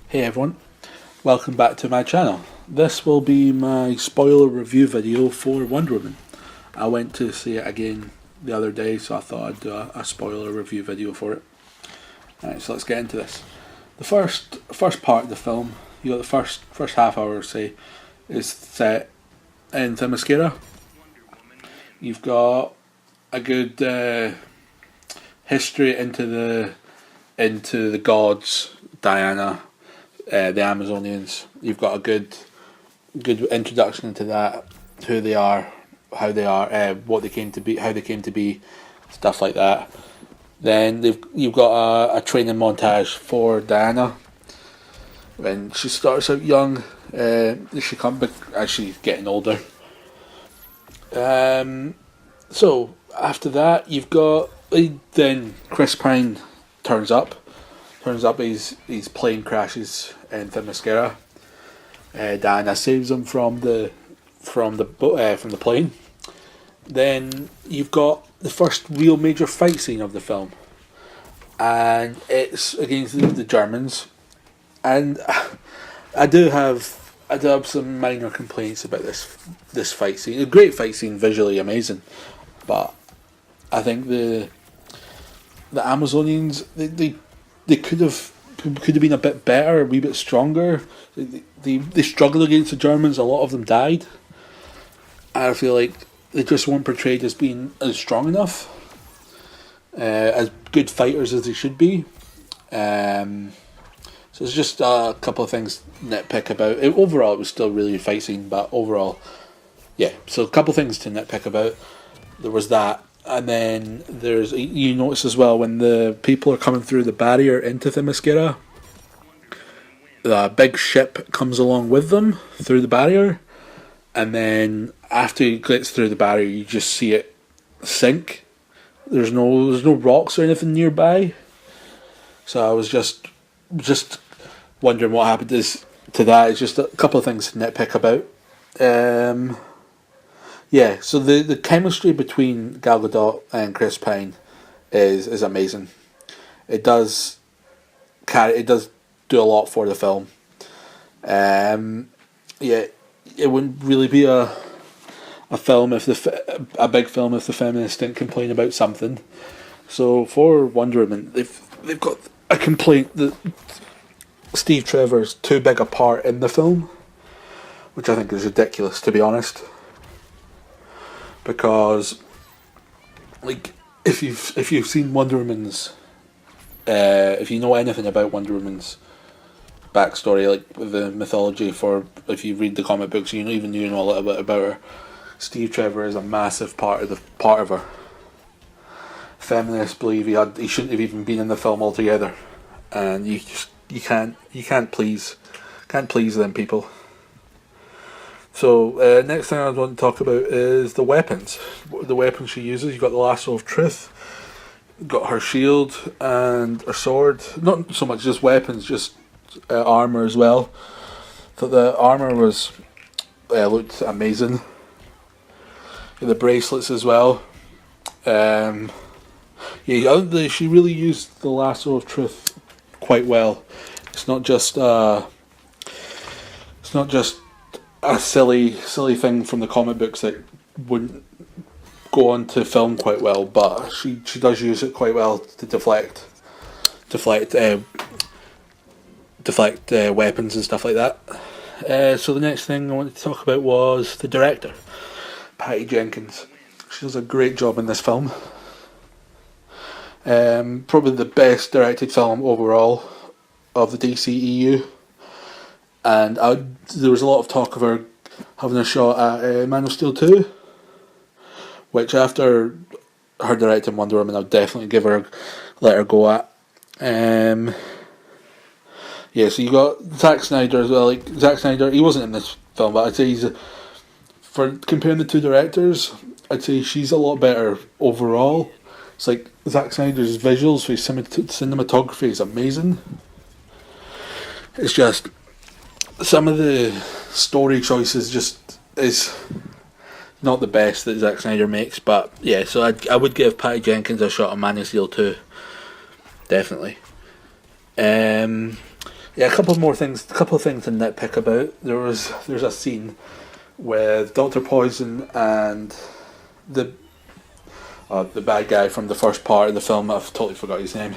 Hey everyone, welcome back to my channel. This will be my spoiler review video for Wonder Woman. I went to see it again the other day, so I thought I'd do a spoiler review video for it. Alright, so let's get into this. The first part of the film, you got the first half hour, say, is set in Themyscira. You've got a good history into the gods, Diana, the Amazonians. You've got a good introduction into that, who they are, how they are, what they came to be, how they came to be, stuff like that. Then you've got a training montage for Diana when she starts out young. She comes as she's getting older. So after that, you've got then Chris Pine turns up. His plane crashes in Themyscira. Diana saves him from the plane. Then you've got the first real major fight scene of the film, and it's against the Germans. And I do have some minor complaints about this fight scene. A great fight scene, visually amazing, but I think the Amazonians they could have been a bit better, a wee bit stronger. They struggled against the Germans. A lot of them died. I feel like they just weren't portrayed as being as strong enough, as good fighters as they should be. So it's just a couple of things to nitpick about it. Overall, it was still really fight scene, but overall, yeah. So a couple of things to nitpick about. There was that. And then you notice as well when the people are coming through the barrier into Themyscira, the big ship comes along with them through the barrier, and then after it gets through the barrier, you just see it sink. There's no rocks or anything nearby, so I was just wondering what happened to that. It's just a couple of things to nitpick about. Yeah, so the chemistry between Gal Gadot and Chris Pine is amazing. It does do a lot for the film. Yeah, it wouldn't really be a film if a big film if the feminists didn't complain about something. So for Wonder Woman, they've got a complaint that Steve Trevor's too big a part in the film, which I think is ridiculous, to be honest. Because, like, if you've seen Wonder Woman's, if you know anything about Wonder Woman's backstory, like the mythology, if you read the comic books, you know a little bit about her. Steve Trevor is a massive part of her. Feminists believe he shouldn't have even been in the film altogether, and you can't please them people. So next thing I want to talk about is the weapons. The weapons she uses. You've got the lasso of truth. You've got her shield and her sword. Not so much just weapons, just armor as well. So the armor looked amazing. The bracelets as well. Yeah, I think she really used the lasso of truth quite well. It's not just a silly thing from the comic books that wouldn't go on to film quite well, but she does use it quite well to deflect weapons and stuff like that. So the next thing I wanted to talk about was the director, Patty Jenkins. She does a great job in this film. Probably the best directed film overall of the DCEU. And there was a lot of talk of her having a shot at Man of Steel 2, which after her directing Wonder Woman, I'll definitely let her go at. Yeah, so you got Zack Snyder as well. Like Zack Snyder, he wasn't in this film, but I'd say for comparing the two directors, I'd say she's a lot better overall. It's like Zack Snyder's visuals for his cinematography is amazing. It's just some of the story choices just is not the best that Zack Snyder makes, but yeah, so I would give Patty Jenkins a shot on Man of Steel 2, definitely. Yeah, a couple more things. A couple of things to nitpick about. There's a scene with Doctor Poison and the the bad guy from the first part of the film. I've totally forgot his name.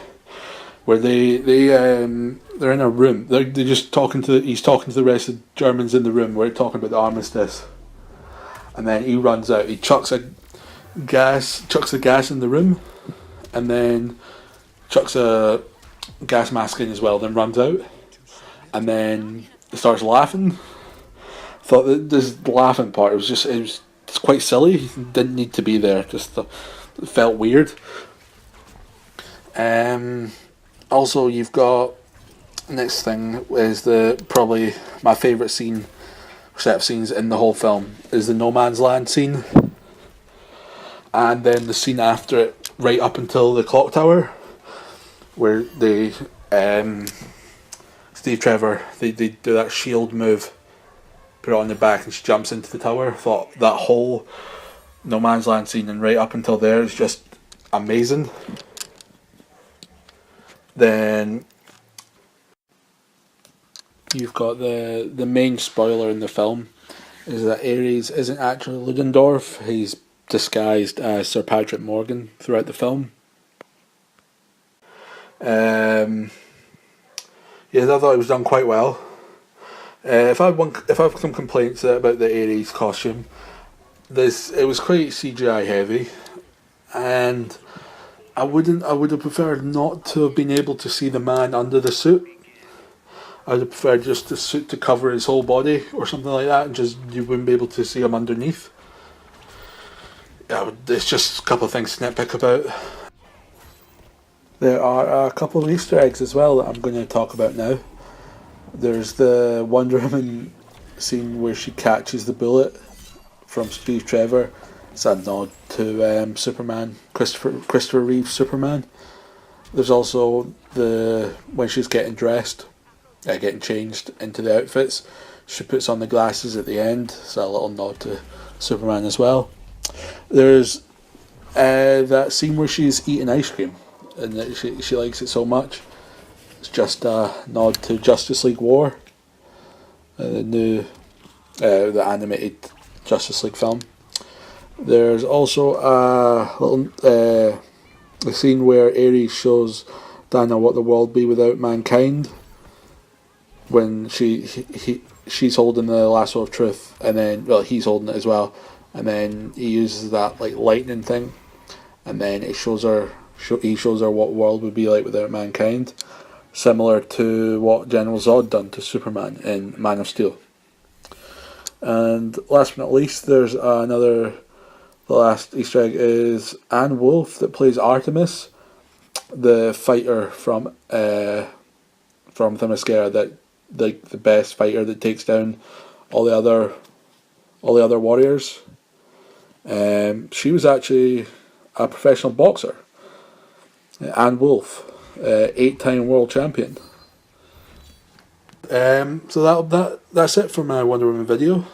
Where they're in a room. They're just talking to. He's talking to the rest of the Germans in the room. We're talking about the armistice, and then he runs out. He chucks the gas in the room, and then chucks a gas mask in as well. Then runs out, and then starts laughing. Thought that this laughing part it was quite silly. Didn't need to be there. Just it felt weird. Also, you've got next thing is probably my favourite set of scenes in the whole film is the No Man's Land scene, and then the scene after it, right up until the clock tower, where Steve Trevor they do that shield move, put it on the back, and she jumps into the tower. Thought that whole No Man's Land scene and right up until there is just amazing. Then you've got the main spoiler in the film is that Ares isn't actually Ludendorff. He's disguised as Sir Patrick Morgan throughout the film. Yeah, I thought it was done quite well. If I have some complaints about the Ares costume, it was quite CGI heavy, and I would have preferred not to have been able to see the man under the suit. I would have preferred just the suit to cover his whole body or something like that, and just you wouldn't be able to see him underneath. Yeah, it's just a couple of things to nitpick about. There are a couple of Easter eggs as well that I'm going to talk about now. There's the Wonder Woman scene where she catches the bullet from Steve Trevor. It's a nod to Superman, Christopher Reeve's Superman. There's also when she's getting dressed, getting changed into the outfits, she puts on the glasses at the end. So a little nod to Superman as well. There's that scene where she's eating ice cream, and that she likes it so much. It's just a nod to Justice League War, the animated Justice League film. There's also a scene where Ares shows Diana what the world be without mankind, when she's holding the lasso of truth, and then he's holding it as well, and then he uses that like lightning thing, and then he shows her what world would be like without mankind, similar to what General Zod done to Superman in Man of Steel. And last but not least, there's the last Easter egg is Anne Wolfe that plays Artemis, the fighter from Themyscira, that like the best fighter that takes down all the other warriors. She was actually a professional boxer. Anne Wolfe, 8-time world champion. So that's it for my Wonder Woman video.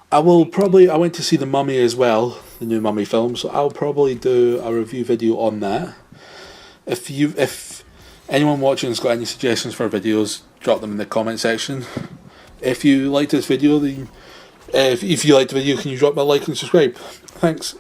I went to see The Mummy as well, the new Mummy film, so I'll probably do a review video on that. If anyone watching has got any suggestions for videos, drop them in the comment section. If you liked this video, then if you liked the video, can you drop a like and subscribe? Thanks.